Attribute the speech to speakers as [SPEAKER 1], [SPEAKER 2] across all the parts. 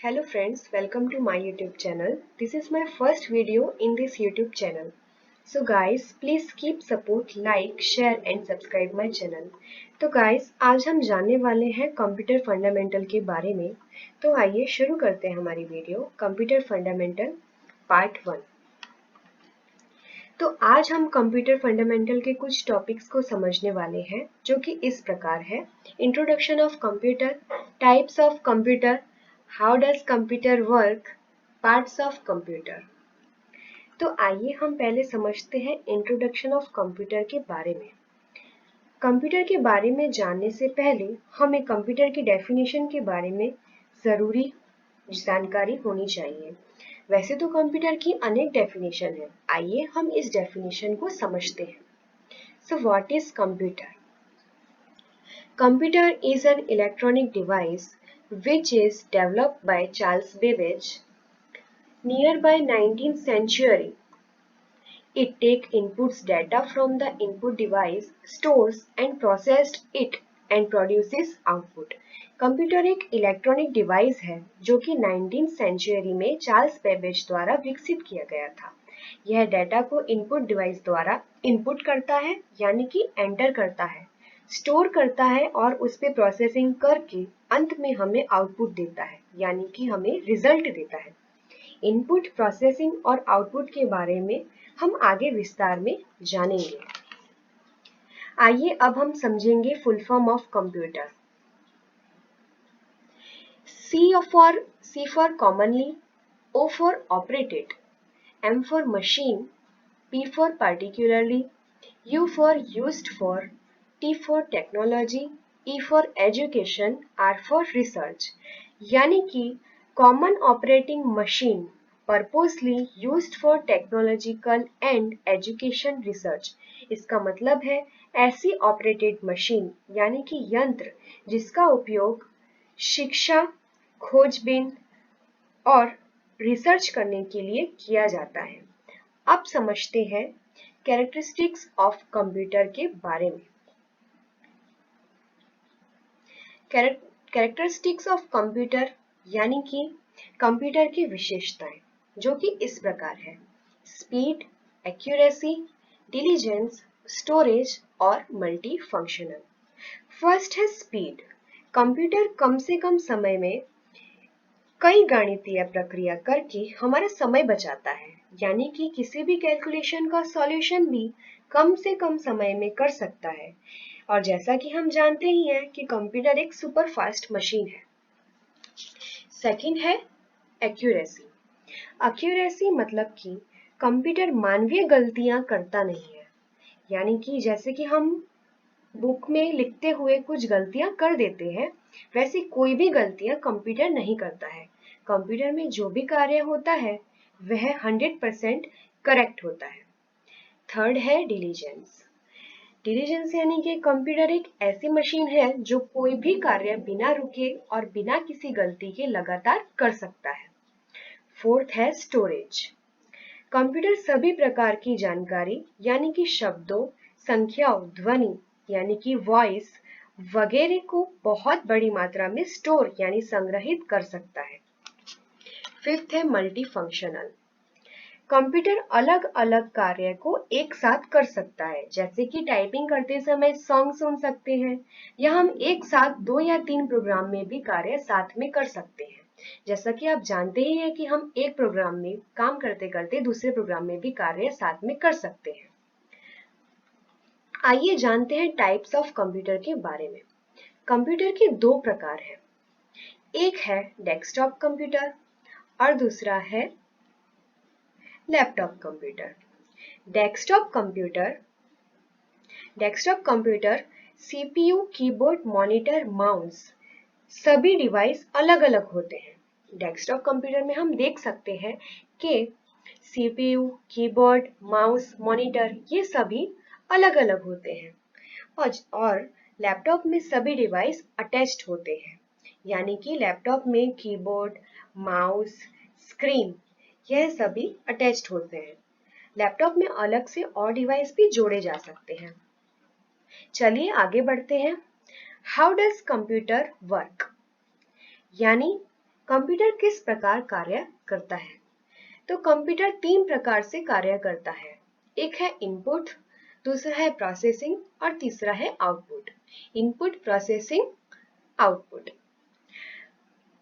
[SPEAKER 1] Hello friends, welcome to my YouTube channel. This is my first video in this YouTube channel. So guys, please keep support, like, share and subscribe my channel. तो guys, आज हम जानने वाले हैं computer fundamental के बारे में। तो आइए शुरू करते हैं हमारी वीडियो कंप्यूटर फंडामेंटल पार्ट 1। तो आज हम कंप्यूटर फंडामेंटल के कुछ टॉपिक्स को समझने वाले हैं जो कि इस प्रकार है। Introduction of computer, types of computer, how does computer work, parts of computer. तो आइए हम पहले समझते हैं इंट्रोडक्शन ऑफ कंप्यूटर के बारे में। कंप्यूटर के बारे में जानने से पहले हमें कंप्यूटर की डेफिनेशन के बारे में ज़रूरी जानकारी होनी चाहिए। वैसे तो कंप्यूटर की अनेक डेफिनेशन है, आइए हम इस डेफिनेशन को समझते हैं। So what is computer? Computer is an electronic device which is developed by Charles Babbage near by 19th century. It takes inputs data from the input device, stores and processed it and produces output. Computer एक electronic device है जो कि 19th century में Charles Babbage द्वारा विकसित किया गया था। यह डेटा को इनपुट डिवाइस द्वारा इनपुट करता है यानी कि एंटर करता है, स्टोर करता है और उस पर प्रोसेसिंग करके अंत में हमें आउटपुट देता है यानी कि हमें रिजल्ट देता है। इनपुट, प्रोसेसिंग और आउटपुट के बारे में हम आगे विस्तार में जानेंगे। आइए अब हम समझेंगे full form of computer. C for commonly, O for operated, M for machine, P for particularly, U for used for, T for technology, E for education, R for research। यानी कि common operating machine, purposely used for technological and education research. इसका मतलब है ऐसी operated machine यानी कि यंत्र जिसका उपयोग शिक्षा, खोजबीन और रिसर्च करने के लिए किया जाता है। अब समझते हैं कैरेक्टरिस्टिक्स ऑफ कंप्यूटर के बारे में। कैरेक्टरिस्टिक्स ऑफ कंप्यूटर यानी कि कंप्यूटर की विशेषताएं जो कि इस प्रकार है: स्पीड, एक्यूरेसी, डिलीजेंस, स्टोरेज और मल्टी फंक्शनल। फर्स्ट है स्पीड। कंप्यूटर कम से कम समय में कई गणितीय प्रक्रिया करके हमारा समय बचाता है यानी कि किसी भी कैलकुलेशन का सॉल्यूशन भी कम से कम समय में कर सकता है। और जैसा कि हम जानते ही हैं कि कंप्यूटर एक सुपर फास्ट मशीन है। सेकंड है एक्यूरेसी। एक्यूरेसी मतलब कि कंप्यूटर मानवीय गलतियां करता नहीं है, यानी कि जैसे कि हम बुक में लिखते हुए कुछ गलतियां कर देते हैं, वैसे कोई भी गलतियां कंप्यूटर नहीं करता है। कंप्यूटर में जो भी कार्य होता है वह 100% करेक्ट होता है। थर्ड है डिलीजेंस। डिलीजेंस यानी कि कंप्यूटर एक ऐसी मशीन है जो कोई भी कार्य बिना रुके और बिना किसी गलती के लगातार कर सकता है। फोर्थ है स्टोरेज। कंप्यूटर सभी प्रकार की जानकारी यानी कि शब्दों, संख्याओं, ध्वनि यानी कि वॉइस वगैरह को बहुत बड़ी मात्रा में स्टोर यानी संग्रहित कर सकता है। फिफ्थ है मल्टी फंक्शनल। कंप्यूटर अलग अलग कार्य को एक साथ कर सकता है, जैसे कि टाइपिंग करते समय सॉन्ग सुन सकते हैं या हम एक साथ 2 या 3 प्रोग्राम में भी कार्य साथ में कर सकते हैं। जैसा कि आप जानते ही हैं कि हम एक प्रोग्राम में काम करते करते दूसरे प्रोग्राम में भी कार्य साथ में कर सकते हैं। आइए जानते हैं टाइप्स ऑफ कंप्यूटर के बारे में। कंप्यूटर के 2 प्रकार हैं। एक है डेस्कटॉप कंप्यूटर और दूसरा है laptop computer. Desktop computer CPU, keyboard, monitor, mouse सभी डिवाइस अलग अलग होते हैं। डेस्कटॉप कंप्यूटर में हम देख सकते हैं कि सीपीयू, कीबोर्ड, माउस, मॉनिटर ये सभी अलग अलग होते हैं और लैपटॉप में सभी डिवाइस अटैच्ड होते हैं, यानी कि लैपटॉप में कीबोर्ड, माउस, स्क्रीन यह सभी अटैच्ड होते हैं। लैपटॉप में अलग से और डिवाइस भी जोड़े जा सकते हैं। चलिए आगे बढ़ते हैं। How does computer work? यानी कंप्यूटर किस प्रकार कार्य करता है? तो कंप्यूटर 3 प्रकार से कार्य करता है। एक है इनपुट, दूसरा है प्रोसेसिंग और तीसरा है output. Input, processing, output.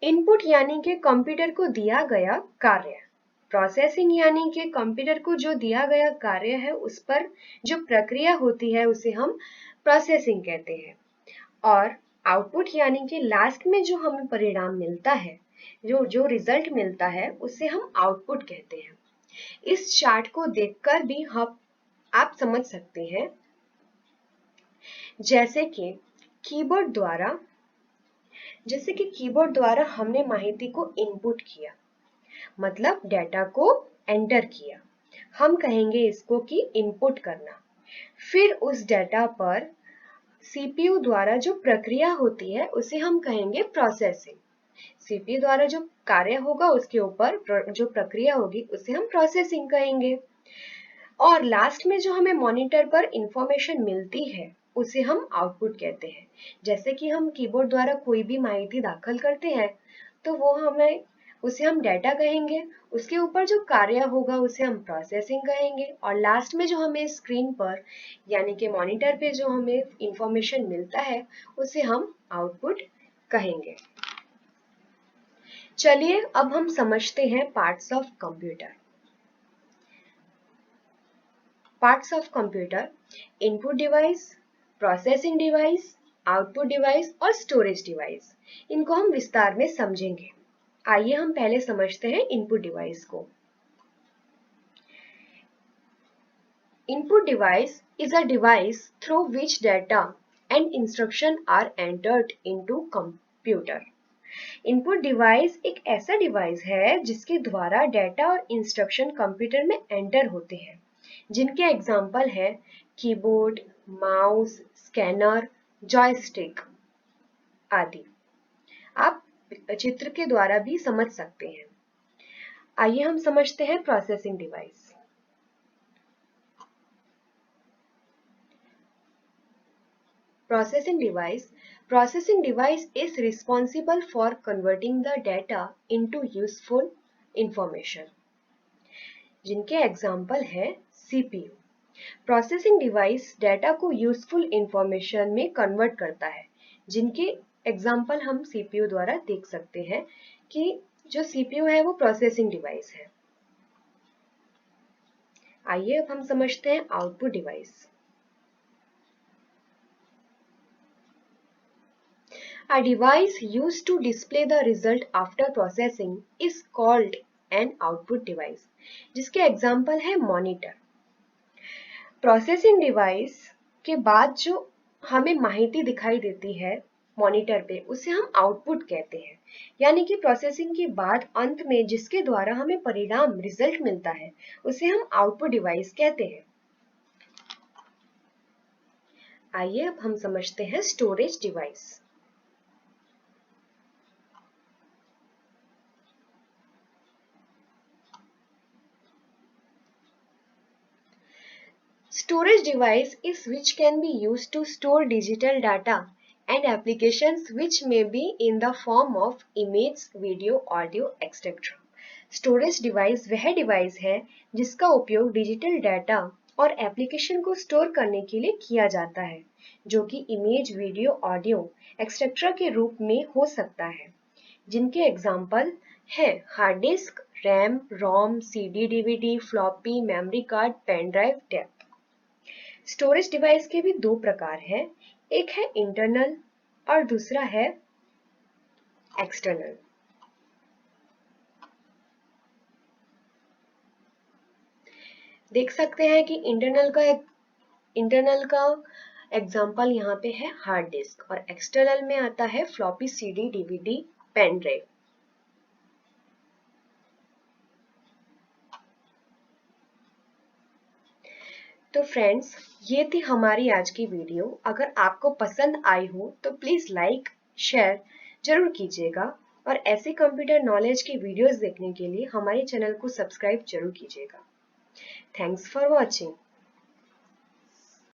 [SPEAKER 1] Input यानी कि कंप्यूटर को दिया गया कार्य। प्रोसेसिंग यानी कि कंप्यूटर को जो दिया गया कार्य है उस पर जो प्रक्रिया होती है उसे हम प्रोसेसिंग कहते हैं। और आउटपुट यानी कि लास्ट में जो हमें परिणाम मिलता है, जो रिजल्ट मिलता है उसे हम आउटपुट कहते हैं। इस चार्ट को देखकर भी आप समझ सकते हैं, जैसे कि कीबोर्ड द्वारा हमने माहिती को इनपुट किया, मतलब डेटा को एंटर किया, हम कहेंगे इसको कि इनपुट करना। फिर उस डेटा पर सीपीयू द्वारा जो प्रक्रिया होती है उसे हम कहेंगे प्रोसेसिंग। सीपीयू द्वारा जो कार्य होगा उसके ऊपर जो प्रक्रिया होगी उसे हम प्रोसेसिंग कहेंगे। और लास्ट में जो हमें मॉनिटर पर इंफॉर्मेशन मिलती है उसे हम आउटपुट कहते हैं। जैसे कि हम कीबोर्ड द्वारा कोई भी माहिती दाखिल करते हैं तो उसे हम डेटा कहेंगे, उसके ऊपर जो कार्य होगा उसे हम प्रोसेसिंग कहेंगे, और लास्ट में जो हमें स्क्रीन पर यानी कि मॉनिटर पे जो हमें इंफॉर्मेशन मिलता है उसे हम आउटपुट कहेंगे। चलिए अब हम समझते हैं parts of computer. Parts of computer: input device, processing device, output device और स्टोरेज डिवाइस। इनको हम विस्तार में समझेंगे। आइए हम पहले समझते हैं इनपुट डिवाइस को। Input device is a device through which data and instruction are entered into computer. Input device एक ऐसा डिवाइस है जिसके द्वारा डेटा और इंस्ट्रक्शन कंप्यूटर में एंटर होते हैं, जिनके एग्जाम्पल है कीबोर्ड, माउस, स्कैनर, जॉयस्टिक आदि। आप चित्र के द्वारा भी समझ सकते हैं। आइए हम समझते हैं processing device. Processing device is responsible for converting the data into useful information, जिनके एग्जाम्पल है CPU। प्रोसेसिंग डिवाइस डेटा को यूजफुल इंफॉर्मेशन में कन्वर्ट करता है, जिनके एग्जाम्पल हम CPU द्वारा देख सकते हैं कि जो CPU है वो प्रोसेसिंग डिवाइस है। आइए अब हम समझते हैं output device. A device used to display the result after processing is called an output device, जिसके एग्जाम्पल है मॉनिटर। प्रोसेसिंग डिवाइस के बाद जो हमें माहिती दिखाई देती है मॉनिटर पे उसे हम आउटपुट कहते हैं, यानी कि प्रोसेसिंग के बाद अंत में जिसके द्वारा हमें परिणाम रिजल्ट मिलता है उसे हम आउटपुट डिवाइस कहते हैं। आइए अब हम समझते हैं storage device. Storage device is which can be used to store digital data and applications which may be in the form of image, video, audio, etc. Storage device वह डिवाइस है जिसका उपयोग डिजिटल डाटा और application को store करने के लिए किया जाता है, जो कि इमेज, वीडियो, ऑडियो, एक्सेट्रा के रूप में हो सकता है, जिनके एग्जाम्पल है hard disk, RAM, ROM, CD, DVD, floppy, memory card, pen drive, tab. Storage device के भी दो प्रकार हैं, एक है इंटरनल और दूसरा है एक्सटर्नल। देख सकते हैं कि इंटरनल का एग्जाम्पल यहाँ पे है हार्ड डिस्क और एक्सटर्नल में आता है floppy, CD, DVD, pen drive. तो फ्रेंड्स, ये थी हमारी आज की वीडियो। अगर आपको पसंद आई हो तो प्लीज लाइक, शेयर जरूर कीजिएगा और ऐसे कंप्यूटर नॉलेज की वीडियोस देखने के लिए हमारे चैनल को सब्सक्राइब जरूर कीजिएगा। Thanks for watching.